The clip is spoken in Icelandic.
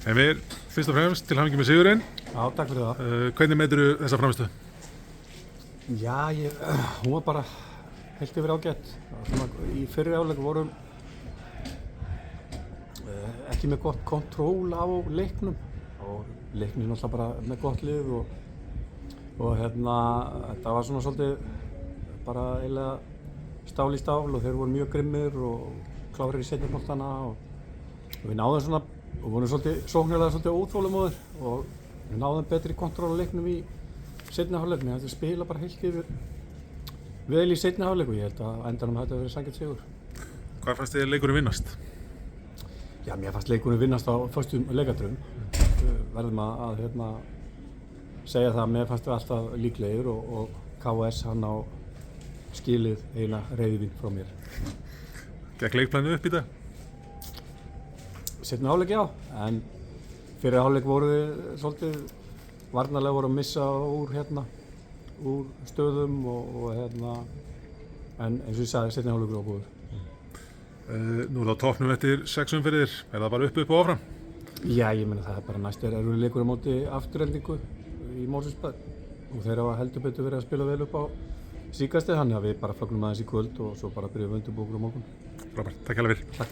Heimir, fyrst og fremst til hamingju með sigurinn. Já, takk fyrir það. Hvernig meturðu þessa frammistöðu? Já, hún var bara heilt yfir ágætt. Í fyrri hálfleik vorum ekki með gott kontról á leiknum og leiknum náttúrulega bara með gott lið og þetta var svona svolítið bara eiginlega stál í stál og þeir voru mjög grimmir og klárir í seinni boltana og við náðum svona og vorum sóknarlega svolítið óþolinmóðir og við náðum betri kontról á leiknum í seinni hálfleik. Þetta spila bara heilt yfir vel í seinni hálfleik og ég held að á endanum þetta verið sanngjarn sigur. Hvað fannst þér leikurinn vinnast? Já, mér fannst leikurinn vinnast á föstum leikadröfum. Verðum að segja það að mér fannst við alltaf líklegir og KS hann á skilið eina reyðivín frá mér. Gekk leikplanið upp í dag? Seinni hálfleik já, en fyrir hálfleik voru við svolítið varnarlega voru að missa úr stöðum en eins og ég sagði, seinni hálfleikur var góður. Nú er það á toppnum eftir 6 umferðir, er það bara upp og áfram? Já, ég meina það er bara næst er leikur á móti Aftureldingu í Mosfellsbæ og þeir hafa heldur betur verið að spila vel upp á síðkastið, þannig að við bara fögnum aðeins í kvöld og svo bara byrjum við undirbúningur á morgun. Frábært, takk hérlega fyrir. Takk.